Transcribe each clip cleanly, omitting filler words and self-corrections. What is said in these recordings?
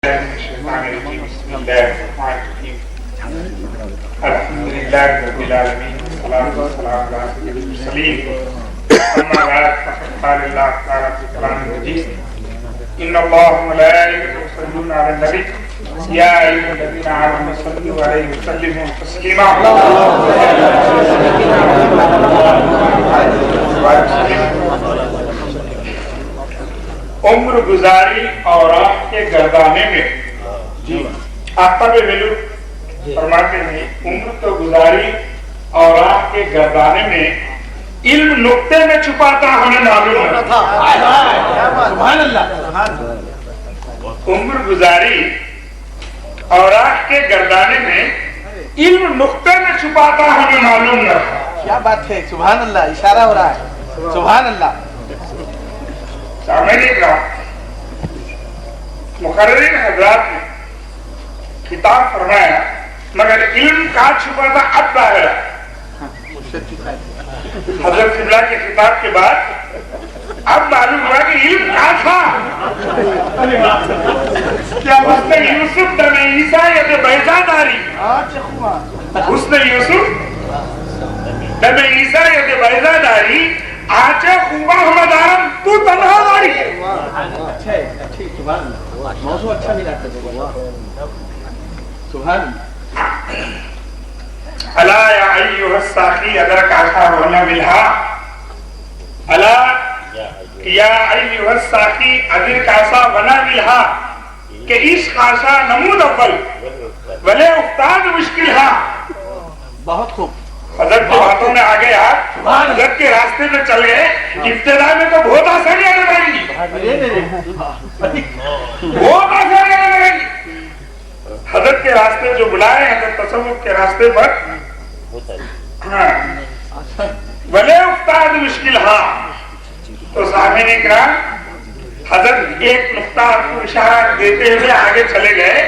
بسم الله الرحمن الرحيم الحمد لله رب العالمين والصلاة والسلام على سيد المرسلين أما بعد فقد قال الله تعالى في القرآن المجيد إن الله وملائكته يصلون على النبي يا أيها الذين آمنوا صلوا عليه وسلموا تسليما عمر گزاری اور راہ کے گردانے میں آفتاب ویلو فرماتے ہیں عمر تو گزاری اور راہ کے گردانے میں علم نقطے میں چھپاتا ہمیں معلوم نہ تھا. سبحان اللہ. عمر گزاری اور راہ کے گردانے میں علم نقطے میں چھپاتا ہمیں معلوم نہ تھا. کیا بات ہے. سبحان اللہ. اشارہ ہو رہا ہے. سبحان اللہ. سامنے اکرام مقررین حضرات نے خطاب فرمایا مگر علم کا چھپا تھا اب ظاہر ہے. حضرت قبلہ کے خطاب کے بعد اب معلوم ہوا کہ علم کا تھا. کیا حسن یوسف دم عیسیٰ ید بیضا داری حسن یوسف دم عیسیٰ ید بیضا داری آچے خوبا ہمدارم تو تنہا داری ہے. اچھا ہے. سبحان اللہ. موضوع اچھا ملا تھا. سبحان اللہ. الا یا ایوہ الساقی ادرک آشا ہونا ملہا الا یا ایوہ الساقی ادرک آشا ہونا ملہا کہ عشق آشا نمود اول ولے افتاد مشکل ہا. بہت خوب. حضرت کے باتوں میں آگے آپ حضرت کے راستے میں چل گئے. ابتدا میں تو بہت آسانیاں لگائیں گی بہت آسانیاں لگائیں گی. حضرت کے راستے جو بلائے حضرت تصوف کے راستے پر ولے افتاد مشکل ہاں. تو سامعین اکرام حضرت ایک نقطہ آپ کو اشارہ دیتے ہوئے آگے چلے گئے.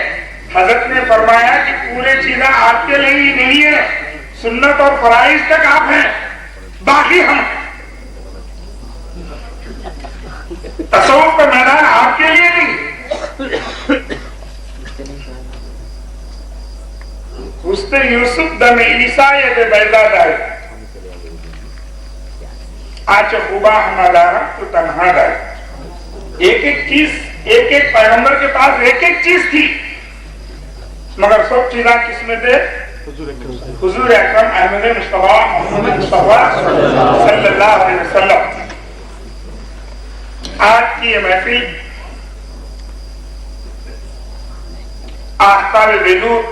حضرت نے فرمایا کہ پورے چیزیں آپ کے لیے ہی نہیں ہے. سنت اور فرائض تک آپ ہیں باقی ہم ہیں. تصوف کا میدان آپ کے لیے نہیں. حسن یوسف دم عیسیٰ ید بیضا داری آج خوبا ہمارا تو تنہا داری. ایک ایک چیز ایک ایک پیغمبر کے پاس ایک ایک چیز تھی مگر سب چیزاں کس میں تھے؟ حضور اکرم احمد مصطفیٰ محمد مصطفیٰ صلی اللہ علیہ وسلم. آج کی یہ محفل آفتاب ویلور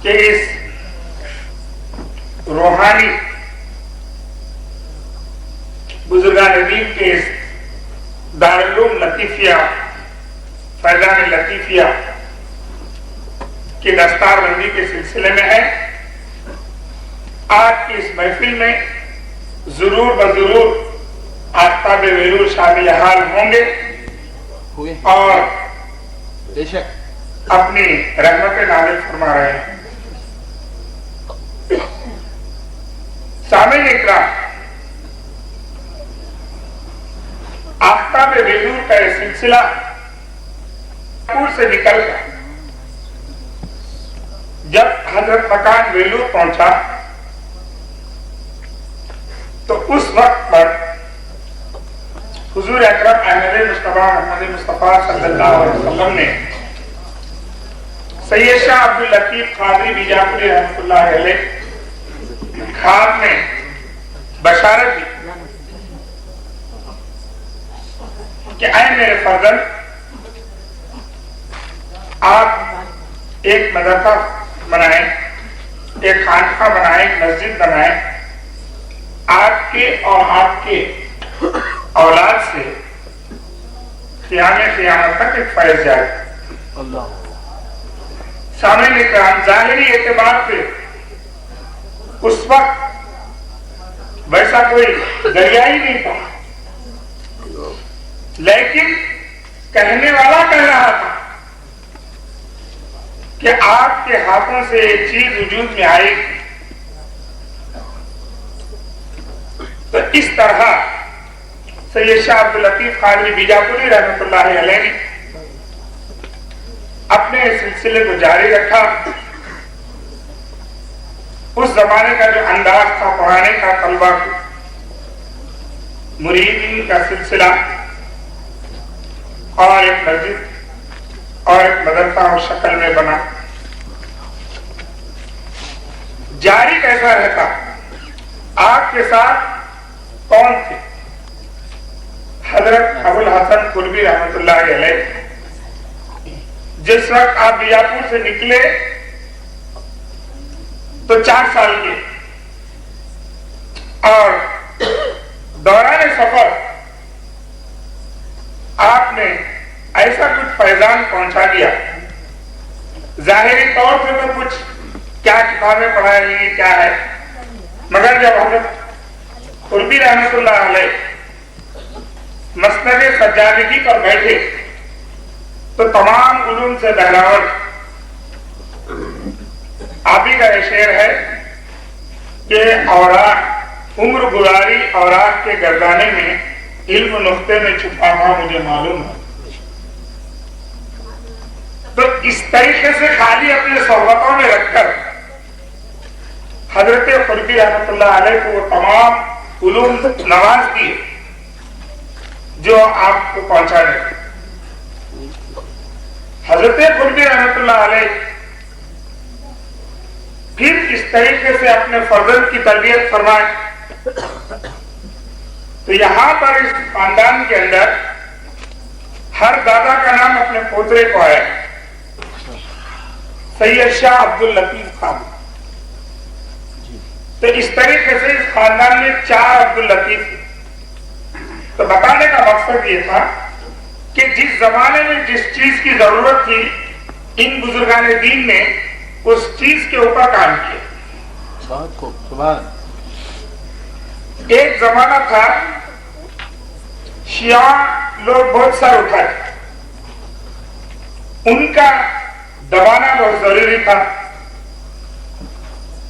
کہ اس روحانی بزرگان دین کے اس دارالعلوم لطیفیہ فیضان لطیفیہ کی دستار بندی کے سلسلے میں ہے. آج کی اس محفل میں ضرور بضرور آفتاب ویلور شامل حال ہوں گے اور بے شک اپنی رحمت نازل فرما رہے ہیں. سامعین اکرام آفتاب ویلور کا یہ سلسلہ پور سے نکل کر جب حضرت مکان ویلور پہنچا تو اس وقت پر حضور اکرم احمد مصطفیٰ محمد مصطفیٰ صلی اللہ علیہ وسلم نے سید شاہ عبداللطیف قادری بیجاپوری رحمۃ اللہ علیہ خواب میں بشارت دی کہ اے میرے فرزند آپ ایک مدرسہ بنائیں ایک خانقاہ بنائیں ایک مسجد بنائیں. آپ کے اور آپ کے اولاد سے قیامت تک ایک فیض جائے. سامعین اکرام ظاہری اعتبار سے اس وقت ویسا کوئی ذریعہ ہی نہیں تھا لیکن کہنے والا کہہ رہا تھا کہ آپ کے ہاتھوں سے ایک چیز وجود میں آئے گی. تو اس طرح سید شاہ عبداللطیف خانوی بیجاپوری رحمۃ اللہ علیہ نے اپنے سلسلے کو جاری رکھا. اس زمانے کا جو انداز تھا پڑھانے کا طلبہ کو، مریدین کا سلسلہ، اور ایک مسجد اور ایک مدرسہ اور شکل میں بنا. جاری کیسا رہتا؟ آپ کے ساتھ کون تھے؟ حضرت ابو الحسن قلبی رحمۃ اللہ علیہ. جس وقت آپ بیجاپور سے نکلے تو 4 سال کے، اور دوران سفر آپ نے ایسا کچھ فیضان پہنچا دیا. ظاہری طور سے تو کچھ کیا کتابیں پڑھا رہی ہیں کیا ہے، مگر جب حضرت قربی رحمۃ اللہ علیہ مسند سجادگی پر بیٹھے تو تمام علوم سے بہراور. آپ ہی کا یہ شعر ہے کہ اوراق عمر گزاری اوراق کے گردانے میں علم نقطے میں چھپا تھا مجھے معلوم ہے. تو اس طریقے سے خالی اپنے صحبتوں میں رکھ کر حضرت قربی رحمۃ اللہ علیہ کو وہ تمام علوم نواز دیے جو آپ کو پہنچانے. حضرت قربی رحمۃ اللہ علیہ پھر اس طریقے سے اپنے فرزند کی تربیت فرمائے. تو یہاں پر اس خاندان کے اندر ہر دادا کا نام اپنے پوترے کو آیا. سید شاہ عبداللطیف خان. تو اس طریقے سے اس خاندان میں 4 عبداللطیف. تو بتانے کا مقصد یہ تھا کہ جس زمانے میں جس چیز کی ضرورت تھی ان بزرگان دین نے اس چیز کے اوپر کام کیا. ایک زمانہ تھا شیعہ لوگ بہت سر اٹھائے، ان کا دبانا بہت ضروری تھا،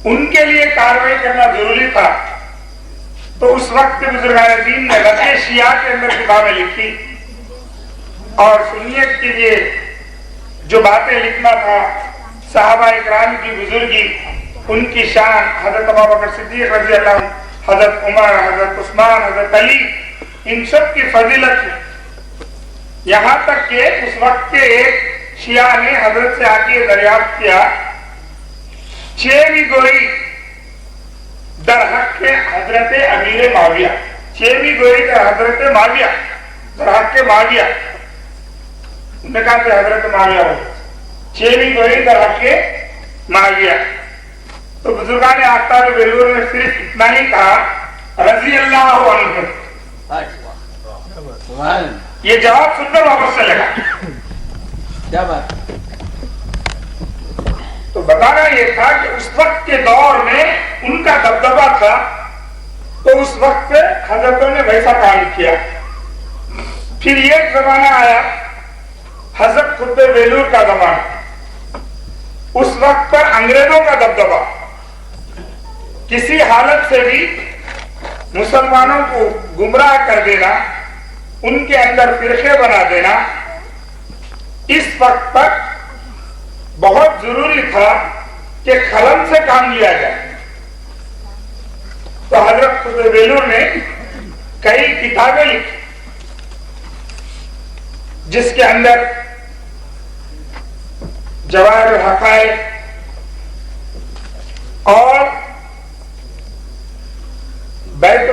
ان کے لیے کارروائی کرنا ضروری تھا. تو اس وقت کے بزرگان دین نے رضع شیعہ کے اندر کتابیں لکھی، اور سنیت کے لیے جو باتیں لکھنا تھا، صحابہ اکرام کی بزرگی، ان کی شان، حضرت ابوبکر صدیق رضی اللہ عنہ، حضرت عمر، حضرت عثمان، حضرت علی، ان سب کی فضیلت ہے. یہاں تک کہ اس وقت کے ایک شیعہ نے حضرت سے آ کے دریافت کیا، 6ویں گوئی در حق کے حضرت امیر معاویہ، 6ویں گوئی در حضرت معاویہ، در حق کے معاویہ. انہوں نے کہا کہ حضرت معاویہ ہو، 6ویں گوئی در حق کے معاویہ. تو بزرگان آفتاب بیلور نے صرف اتنا ہی کہا رضی اللہ عنہ. یہ جواب سن کر واپس چلے گا. کیا بات؟ تو بتانا یہ تھا کہ اس وقت کے دور میں ان کا دبدبا تھا، تو اس وقت حضرتوں نے ویسا کام کیا. پھر ایک زمانہ آیا حضرت قطب بیلور کا زمانہ. اس وقت پر انگریزوں کا دبدبا، کسی حالت سے بھی مسلمانوں کو گمراہ کر دینا، ان کے اندر فرقے بنا دینا، اس وقت تک بہت ضروری تھا کہ قلم سے کام لیا جائے. تو حضرت قطب بیلور نے کئی کتابیں لکھی جس کے اندر جواہر الحقائق اور بیت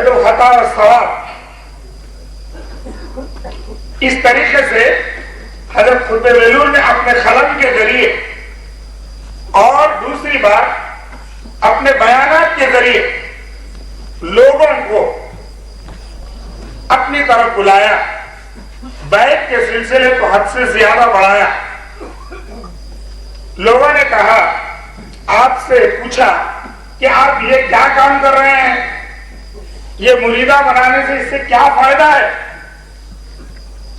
الخطا والثواب، اس طریقے سے حضرت قطب بیلور نے اپنے قلم کے ذریعے اور دوسری بات اپنے بیانات کے ذریعے لوگوں کو اپنی طرف بلایا، بیعت کے سلسلے کو حد سے زیادہ بڑھایا. لوگوں نے کہا، آپ سے پوچھا کہ آپ یہ کیا کام کر رہے ہیں، یہ مریدہ بنانے سے اس سے کیا فائدہ ہے؟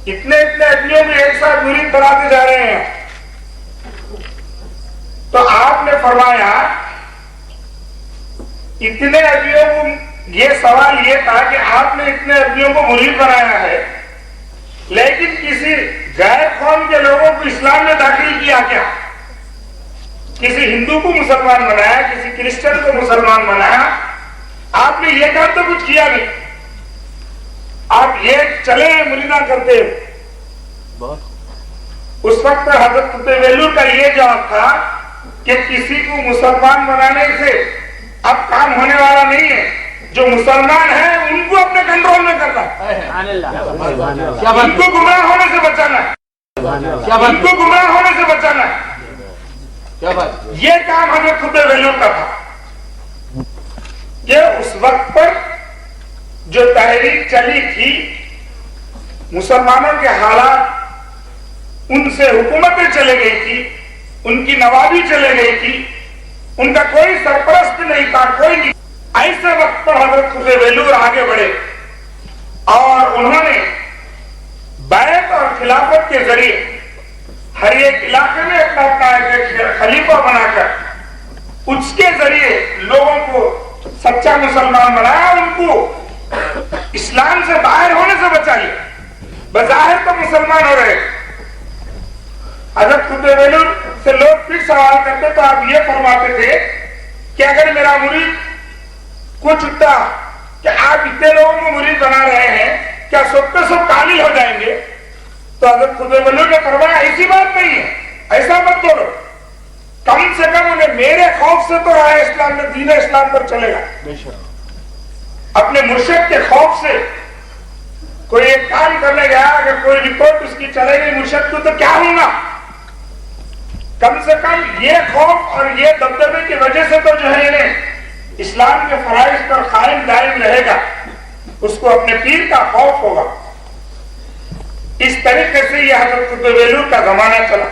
اتنے ادیوں میں ایک ساتھ مرید بناتے جا رہے ہیں. تو آپ نے فرمایا اتنے ادیوں کو یہ سوال یہ تھا کہ آپ نے اتنے عربیوں کو مرید بنایا ہے لیکن کسی غیر قوم کے لوگوں کو اسلام میں داخل کیا کیا؟ کسی ہندو کو مسلمان بنایا, کسی کرسچن کو مسلمان بنایا, آپ نے یہ کام تو کچھ کیا نہیں. آپ یہ چلے مریداں کرتے. اس وقت حضرت قطب ویلور کا یہ جواب تھا کہ کسی کو مسلمان بنانے سے اب کام ہونے والا نہیں ہے, جو مسلمان ہیں ان کو اپنے کنٹرول میں کرنا ہے, ان کو گمراہ ہونے سے بچانا ہے, ان کو گمراہ ہونے سے بچانا ہے. یہ کام حضرت قطب ویلور کا تھا کہ اس وقت پر جو تحریک چلی تھی, مسلمانوں کے حالات, ان سے حکومتیں چلے گئی تھی, ان کی نوابی چلے گئی تھی, ان کا کوئی سرپرست نہیں تھا, کوئی نہیں. ایسے وقت پر حضرت قطب ویلور آگے بڑھے اور انہوں نے بیعت اور خلافت کے ذریعے ہر ایک علاقے میں اپنا ایک خلیفہ بنا کر اس کے ذریعے لوگوں کو سچا مسلمان بنایا, ان کو اسلام سے باہر ہونے سے بچائیے. بظاہر تو مسلمان ہو رہے. حضرت قطب ویلور سے لوگ پھر سوال کرتے تو آپ یہ فرماتے تھے کہ اگر میرا مرید کچھ اٹھتا کہ آپ اتنے لوگوں کو مرید بنا رہے ہیں, کیا سب کے سب کامل ہو جائیں گے؟ تو حضرت قطب ویلور نے فرمایا ایسی بات نہیں ہے, ایسا مت بولو, کم سے کم انہیں میرے خوف سے تو راہ اسلام میں دین اسلام پر چلے گا. اپنے مرشد کے خوف سے کوئی ایک کام کرنے گیا, اگر کوئی رپورٹ اس کی چلے گئی مرشد کو تو کیا ہوگا؟ کم سے کم یہ خوف اور یہ دبدبے کی وجہ سے تو جو ہے انہیں اسلام کے فرائض پر قائم دائم رہے گا, اس کو اپنے پیر کا خوف ہوگا. اس طریقے سے یہ حضرت قطب ویلور کا زمانہ چلا.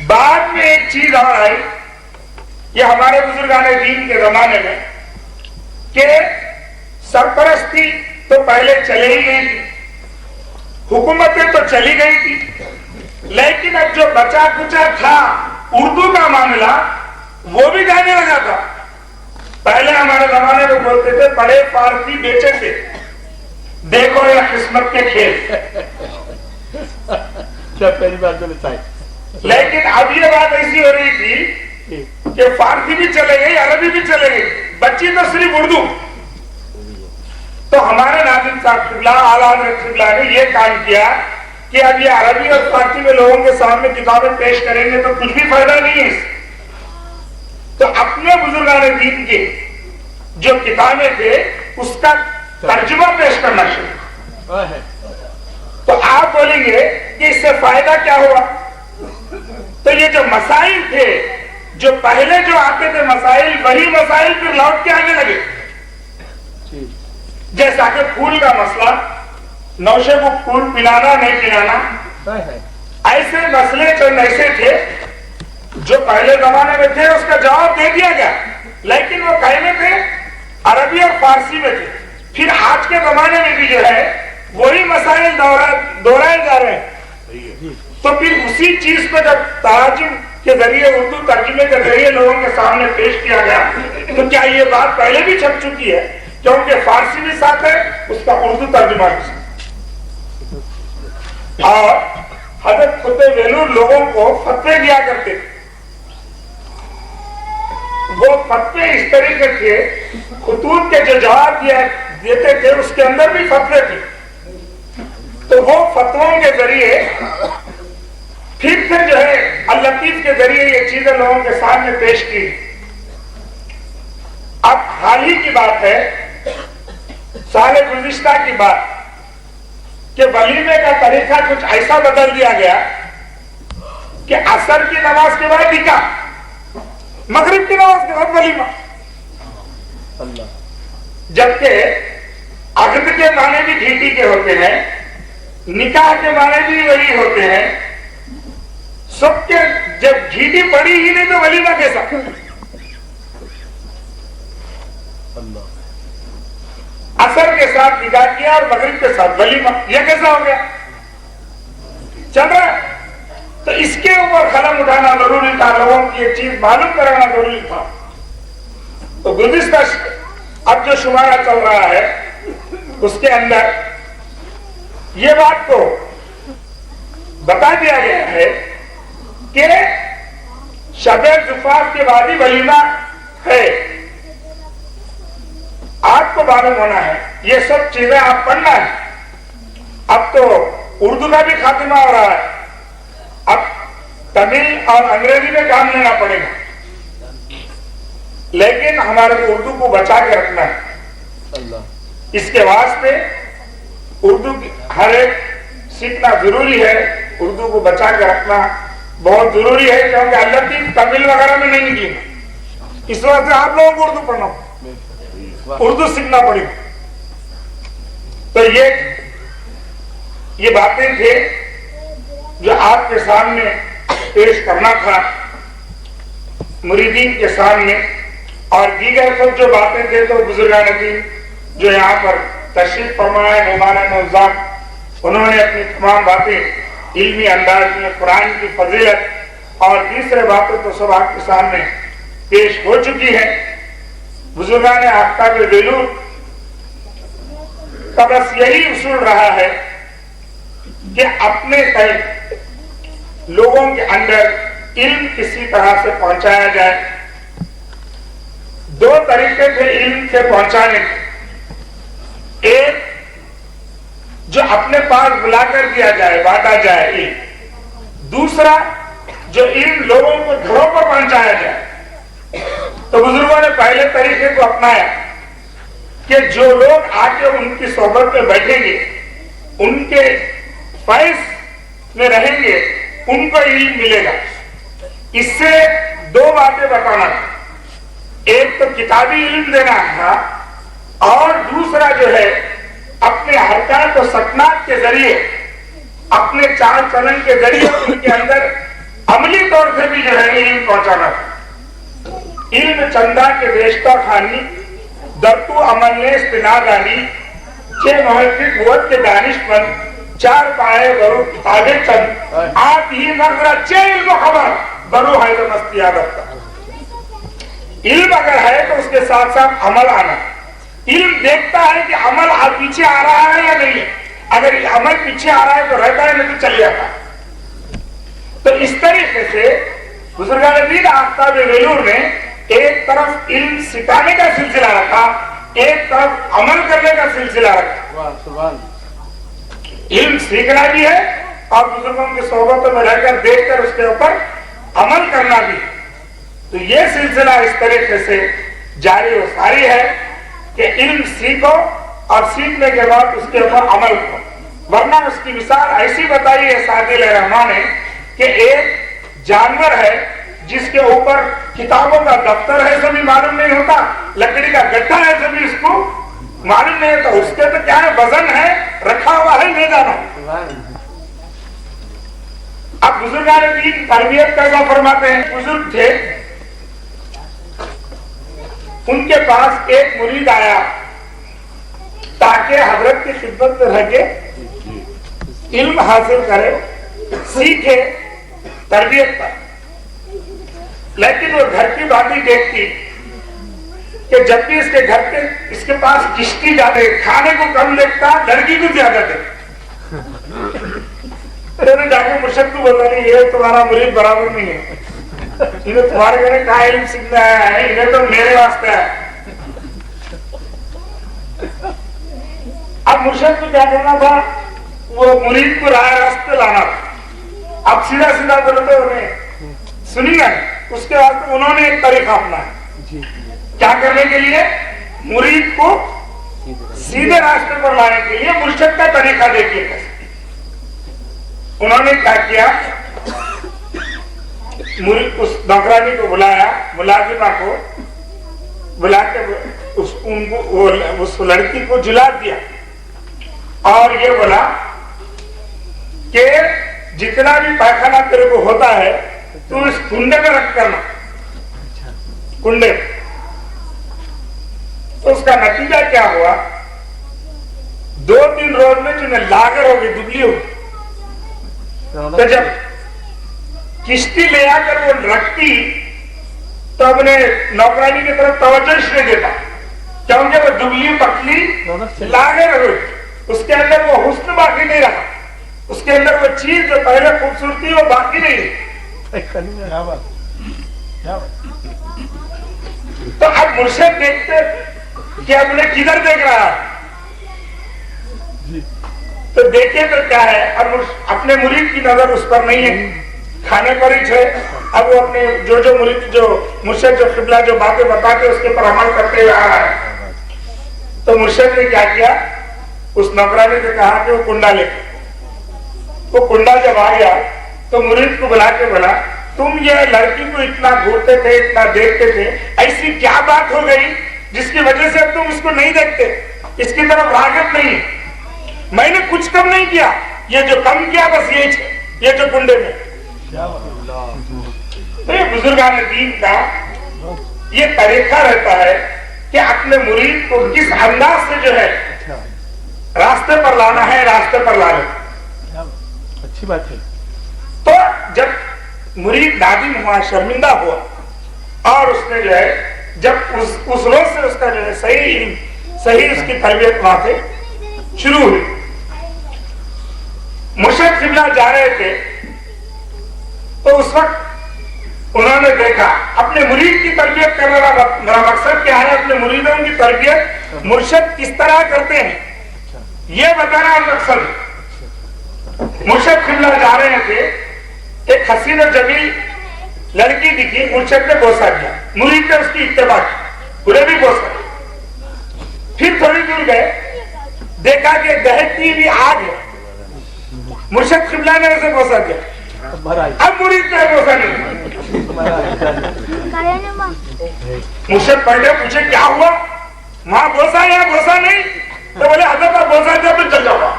بعد میں ایک چیز اور آئی, یہ ہمارے بزرگان دین کے زمانے میں, کہ سرپرستی تو پہلے چلے ہی گئی تھی, حکومتیں تو چلی گئی تھی, لیکن اب جو بچا کچا تھا اردو کا معاملہ وہ بھی جانے لگا تھا. پہلے ہمارے زمانے میں بولتے تھے بڑے فارسی بیچے تھے, دیکھو یہ قسمت کے کھیل. پہلی بات تو بتائی. لیکن اب یہ بات ایسی ہو رہی تھی کہ فارسی بھی چلے گئی, عربی بھی چلے گئی, بچی تو صرف اردو. تو ہمارے ناظم صاحب قبلہ اعلیٰ حضرت قبلہ نے یہ کام کیا کہ اب یہ عربی اور فارسی میں لوگوں کے سامنے کتابیں پیش کریں گے تو کچھ بھی فائدہ نہیں ہے. تو اپنے بزرگان دین کے جو کتابیں تھے اس کا ترجمہ پیش کرنا شروع. تو آپ بولیں گے کہ اس سے فائدہ کیا ہوا؟ تو یہ جو مسائل تھے, جو پہلے جو آتے تھے مسائل, وہی مسائل پھر لوٹ کے آنے لگے. جیسا کہ پھول کا مسئلہ, نوشے کو پھول پلانا نہیں پلانا, ایسے مسئلے چند ایسے تھے جو پہلے زمانے میں تھے, اس کا جواب دے دیا گیا, لیکن وہ کہنے تھے عربی اور فارسی میں تھے. پھر آج کے زمانے میں بھی جو ہے وہی مسائل دہرائے جا رہے ہیں. تو پھر اسی چیز کو جب تراجم کے ذریعے, اردو ترجمے کے ذریعے لوگوں کے سامنے پیش کیا گیا, تو کیا یہ بات پہلے بھی چھپ چکی ہے؟ کیونکہ فارسی بھی ساتھ ہے, اس کا اردو ترجمہ بھی ساتھ. اور حضرت قطب ویلور لوگوں کو فتوے دیا کرتے تھے. وہ فتوے اس طریقے کے خطوط کے جو جواب دیتے تھے اس کے اندر بھی فتوے تھے. تو وہ فتووں کے ذریعے پھر جو ہے اللطیف کے ذریعے یہ چیزیں لوگوں کے سامنے پیش کی. اب حال ہی کی بات ہے, سال گزشتہ کی بات, کہ ولیمے کا طریقہ کچھ ایسا بدل دیا گیا کہ عصر کی نماز کے بعد نکاح, مغرب کی نماز کے بعد ولیمہ. جبکہ عقد کے معنی بھی گھیٹی کے ہوتے ہیں, نکاح کے معنی بھی وہی ہوتے ہیں. سب کے جب گھیٹی پڑی ہی نہیں تو ولیمہ کیسا؟ عصر کے ساتھ نکاح کیا اور مغرب کے ساتھ ولیمہ, یہ کیسا ہو گیا؟ چل رہا ہے. تو اس کے اوپر قلم اٹھانا ضروری تھا, لوگوں کی یہ چیز معلوم کرانا ضروری تھا. تو گزشتہ اب جو شمارہ چل رہا ہے اس کے اندر یہ بات کو بتا دیا گیا ہے کہ شب زفاف کے بعد ہی ولیمہ ہے. آپ کو معلوم ہونا ہے یہ سب چیزیں آپ پڑھنا ہے. اب تو اردو کا بھی خاتمہ ہو رہا ہے, اب تمل اور انگریزی میں کام لینا پڑے گا, لیکن ہمارے کو اردو کو بچا کے رکھنا ہے. اس کے واسطے اردو ہر ایک سیکھنا ضروری ہے, اردو کو بچا کے رکھنا بہت ضروری ہے, کیونکہ اللہ کی تمل وغیرہ میں نہیں نکلی. اس وجہ سے آپ لوگوں کو اردو پڑھنا, اردو سیکھنا پڑے گا. تو یہ باتیں تھے جو آپ کے سامنے پیش کرنا تھا مریدین کے سامنے. اور دیگر سب جو باتیں تھے تو بزرگان دین جو یہاں پر تشریف فرمائے مہمان معزز, انہوں نے اپنی تمام باتیں علمی انداز میں قرآن کی فضیلت اور تیسرے باتیں تو سب آپ کے سامنے پیش ہو چکی ہے. بزرگان آفتاب بیلور کا بس یہی اصول رہا ہے کہ اپنے تک لوگوں کے اندر علم کسی طرح سے پہنچایا جائے. دو طریقے تھے علم سے پہنچانے کے, ایک جو اپنے پاس بلا کر دیا جائے, بانٹا جائے علم, دوسرا جو علم لوگوں کو گھروں پر پہنچایا جائے. تو بزرگوں نے پہلے طریقے کو اپنایا کہ جو لوگ آ کے ان کی صحبت میں بیٹھیں گے, ان کے فیض میں رہیں گے, ان کو علم ملے گا. اس سے دو باتیں بتانا تھا, ایک تو کتابی علم دینا تھا, اور دوسرا جو ہے اپنے حرکات و سکنات کے ذریعے, اپنے چال چلن کے ذریعے ان کے اندر عملی طور سے بھی جو ہے علم پہنچانا تھا. علم چندہ کے ریشتہ خانی درتو عمل نے استنادانی, چھ محقق قوت کے دانش مند, چار پائے برو کتابیں چند, آپ ہی نظرہ چھ علم و خبر برو حید مستی عادت کا. علم اگر ہے تو اس کے ساتھ ساتھ عمل آنا. علم دیکھتا ہے کہ عمل پیچھے آ رہا ہے یا نہیں ہے, اگر عمل پیچھے آ رہا ہے تو رہتا ہے, نہیں تو چل جاتا. تو اس طریقے سے بزرگان دین آفتاب بیلور نے ایک طرف علم سکھانے کا سلسلہ رکھا, ایک طرف عمل کرنے کا سلسلہ رکھا. علم سیکھنا بھی ہے اور بزرگوں کی صحبتوں میں رہ کر دیکھ کر اس کے اوپر عمل کرنا بھی. تو یہ سلسلہ اس طریقے سے جاری و ساری ہے کہ علم سیکھو اور سیکھنے کے بعد اس کے اوپر عمل کرو. ورنہ اس کی مثال ایسی بتائی ہے سعدی علیہ الرحمٰن نے کہ ایک جانور ہے جس کے اوپر کتابوں کا دفتر ہے, سبھی معلوم نہیں ہوتا, لکڑی کا گٹھا ہے, سبھی اس کو معلوم نہیں ہوتا, اس کے تو کیا ہے وزن ہے, رکھا ہوا ہے, لے جانا. اب بزرگان دین تربیت کیسا فرماتے ہیں. بزرگ تھے, ان کے پاس ایک مرید آیا تاکہ حضرت کی خدمت میں رہ کے علم حاصل کرے, سیکھے تربیت پر. لیکن وہ گھر کی باتیں دیکھتی کہ جب بھی اس کے گھر کے اس کے پاس کشتی زیادہ, کھانے کو کم دیکھتا, لڑکی کو زیادہ دیکھتا. انہوں نے جا کے مرشد کو بولا, نہیں یہ تمہارا مرید برابر نہیں ہے, انہیں تمہارے گھر کہاں علم سیکھنا آیا ہے, انہیں تو میرے واسطے ہے. اب مرشد کو کیا کرنا تھا, وہ مرید کو راہ راستے لانا تھا. اب سیدھا سیدھا بولے تو انہیں سنی گا, اس کے واسطے انہوں نے ایک طریقہ اپنایا. کیا کرنے کے لیے, مرید کو سیدھے راستے پر لانے کے لیے مرشد کا طریقہ دیکھیے کیسے. انہوں نے کیا کیا, مرید اس نوکرانی کو بلایا, ملازمہ کو بلا کے اس لڑکی کو جلا دیا اور یہ بولا کہ جتنا بھی پائخانہ تیرے کو ہوتا ہے تو اس کنڈے میں رکھ کرنا, کنڈے. تو اس کا نتیجہ کیا ہوا, 2-3 روز میں جنہیں لاگر ہوگی, دبلی ہوگی. تو جب کشتی لے آ کر وہ رکھتی تو اپنے نوکرانی کی طرف توجہ اس نے دیتا, کیونکہ وہ دبلی پتلی لاغر ہوئی، اس کے اندر وہ حسن باقی نہیں رہا، اس کے اندر وہ چیز جو پہلے خوبصورتی وہ باقی نہیں رہی۔ تو اب مرشد دیکھتے کہ اب نے کدھر دیکھ رہا ہے، تو دیکھے تو کیا ہے، اب اپنے مرید کی نظر اس پر نہیں ہے، کھانے پر ہی ہے۔ اب وہ اپنے جو مرید جو مرشد جو قبلہ جو باتیں بتاتے اس کے پر عمل کرتے ہوئے آ رہا ہے۔ تو مرشد نے کیا کیا، اس نوکرانی سے کہا کہ وہ کنڈا لے، وہ کنڈا جب آ گیا تو مرید کو بلا کے بولا تم یہ لڑکی کو اتنا گھورتے تھے، اتنا دیکھتے تھے، ایسی کیا بات ہو گئی جس کی وجہ سے اب تم اس کو نہیں دیکھتے، اس کی طرف راغب نہیں؟ میں نے کچھ کم نہیں کیا، یہ جو کم کیا بس یہ جو کنڈے میں۔ تو یہ بزرگان دین کا یہ طریقہ رہتا ہے کہ اپنے مرید کو کس انداز سے جو ہے راستے پر لانا ہے، راستے پر لانا۔ اچھی بات ہے۔ تو جب مرید نادم ہوا، شرمندہ ہوا، اور اس نے جو ہے جب اس روز سے اس کا جو ہے صحیح اس کی تربیت وہاں سے شروع ہوئی۔ مرشد قبلہ جا رہے تھے تو اس وقت انہوں نے دیکھا اپنے مرید کی تربیت کرنے کا میرا مقصد کیا ہے، اپنے مریدوں کی تربیت مرشد کس طرح کرتے ہیں یہ بتانا مقصد ہے۔ مرشد قبلہ جا رہے تھے، ایک حسین و جمیل لڑکی دکھی، مرشد نے بوسہ دیا، مرید نے اس کی اتباع کی، انہیں بھی بوسہ دیا۔ پھر تھوڑی دور گئے، دیکھا کہ دہتی ہوئی آگ ہے، مرشد قبلہ نے اسے بوسہ دیا، اب مرید نے بوسہ نہیں۔ مرشد پلٹے پوچھے کیا ہوا، وہاں بوسہ یا بوسہ نہیں؟ تو بولے حضرت آپ بوسہ دیا تو چل جاؤ۔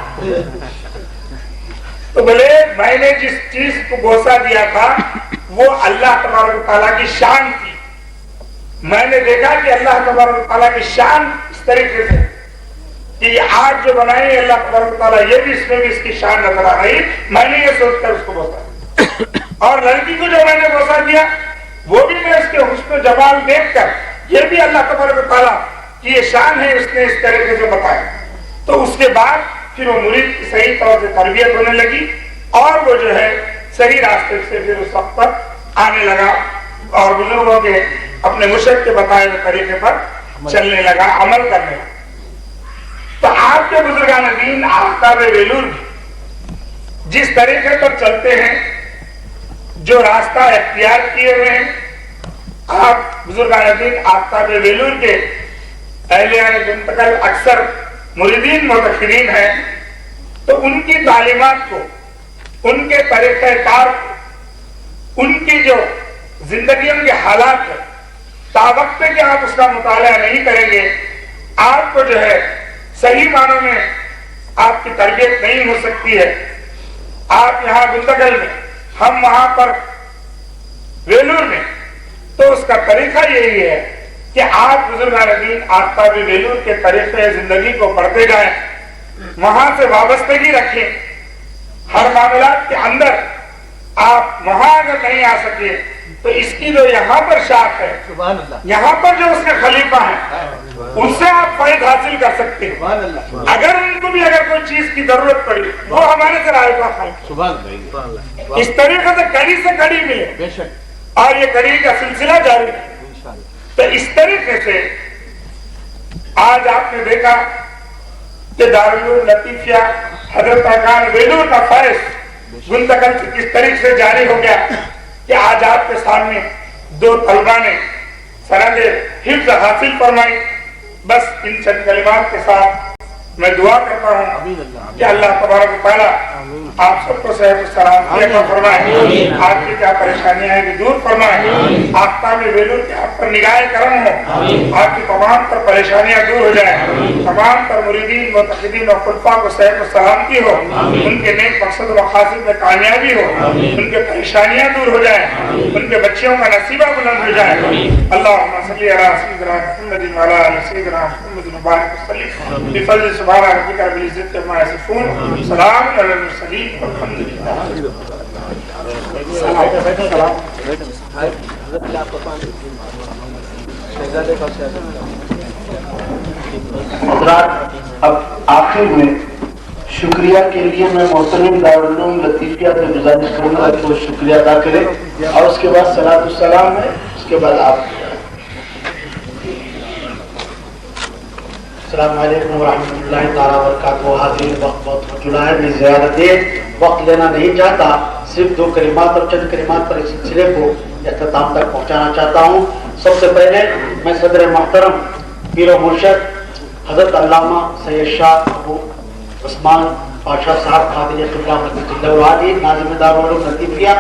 تو بولے میں نے جس چیز کو بوسہ دیا تھا وہ اللہ تبارک و تعالیٰ کی شان تھی، میں نے دیکھا کہ اللہ تبارک و تعالیٰ کی شان اس طریقے سے کہ یہ آگ جو بنائی اللہ تبارک و تعالیٰ، یہ بھی اس میں بھی اس کی شان نظر آ رہی، میں نے یہ سوچ کر اس کو بوسہ دیا۔ اور لڑکی کو جو میں نے بوسہ دیا وہ بھی میں اس کے حسن و جمال دیکھ کر، یہ بھی اللہ تبارک و تعالیٰ کی یہ شان ہے، اس نے اس طریقے سے بتایا۔ تو اس کے بعد پھر وہ مرید کی صحیح طور سے تربیت ہونے لگی، اور وہ جو ہے صحیح راستے سے پھر اس وقت پر آنے لگا، اور بزرگوں کے اپنے مرشد کے بتائے ہوئے طریقے پر چلنے لگا، عمل کرنے لگا۔ تو آپ کے بزرگان دین آفتاب ویلور جس طریقے پر چلتے ہیں، جو راستہ اختیار کیے ہوئے ہیں، آپ بزرگان دین آفتاب ویلور کے اہلیان منتقل اکثر مریدین متأخرین ہیں، تو ان کی تعلیمات کو، ان کے طریقہ کار کو، ان کی جو زندگیوں کے حالات ہے، تاوقت کہ آپ اس کا مطالعہ نہیں کریں گے، آپ کو جو ہے صحیح معنوں میں آپ کی تربیت نہیں ہو سکتی ہے۔ آپ یہاں گندگل میں، ہم وہاں پر ویلور میں، تو اس کا طریقہ یہی ہے کہ آپ بزرگان دین آفتاب ویلور کے طریقے زندگی کو پڑھتے جائیں، وہاں سے وابستگی رکھیں، ہر معاملات کے اندر آپ وہاں اگر نہیں آ سکے تو اس کی جو یہاں پر شاخ ہے، یہاں پر جو اس کے خلیفہ ہیں، ان سے آپ فائد حاصل کر سکتے ہیں۔ اگر ان کو بھی اگر کوئی چیز کی ضرورت پڑی وہ ہمارے سے رائے کا خالق، اس طریقے سے کڑی سے کڑی ملے، اور یہ کڑی کا سلسلہ جاری ہے۔ تو اس طریقے سے آج آپ نے دیکھا کہ دارالعلوم لطیفیہ حضرت ارکان ویلور کا فیض گندگل سے کس طریقے سے جاری ہو گیا کہ آج آپ کے سامنے دو طلبہ نے سند حفظ حاصل فرمائی۔ بس ان چند کلمات کے ساتھ میں دعا کرتا ہوں کہ اللہ تبارک و تعالیٰ آپ سب کو صحت و سلامتی عطا فرمائے، آپ کی کیا پریشانیاں ہیں دور فرمائے، آفتاب ویلور کے آپ پر نگاہ کرم ہو، آپ کی تمام تر پریشانیاں دور ہو جائیں، تمام تر مریدین متقدین اور خلفاء کو صحت و سلامتی ہو، ان کے نیک مقصد و مقاصد میں کامیابی ہو، ان کے پریشانیاں دور ہو جائیں، ان کے بچیوں کا نصیبہ بلند ہو جائے۔ اللہم صلی علی سیدنا محمد وعلی آل سیدنا محمد مبارک وسلم بفضل سبحان ربک رب العزت عما یصفون، سلام علی المرسلین والحمد للہ۔ شہزادے کا حضرات اب آخر میں شکریہ کے لیے میں محترم دارالعلوم لطیفیہ سے گزارش کروں گا کہ وہ شکریہ ادا کرے اور اس کے بعد صلاۃ السلام ہے، اس کے بعد آپ. السلام علیکم ورحمۃ اللہ تعالیٰ وبرکاتہ. حاضرین وقت بہت ہو چلا ہے، میں زیادہ دیر وقت لینا نہیں چاہتا، صرف 2 کلمات اور چند کلمات پر اس سلسلے کو اختتام تک پہنچانا چاہتا ہوں. سب سے پہلے میں صدر محترم پیر و مرشد حضرت علامہ سید شاہ ابو عثمان پاشا صاحب قادری قبلہ مدینہ اللہ علیہ ناظم دارالعلوم لطیفیہ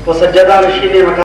و سجادہ نشین مکان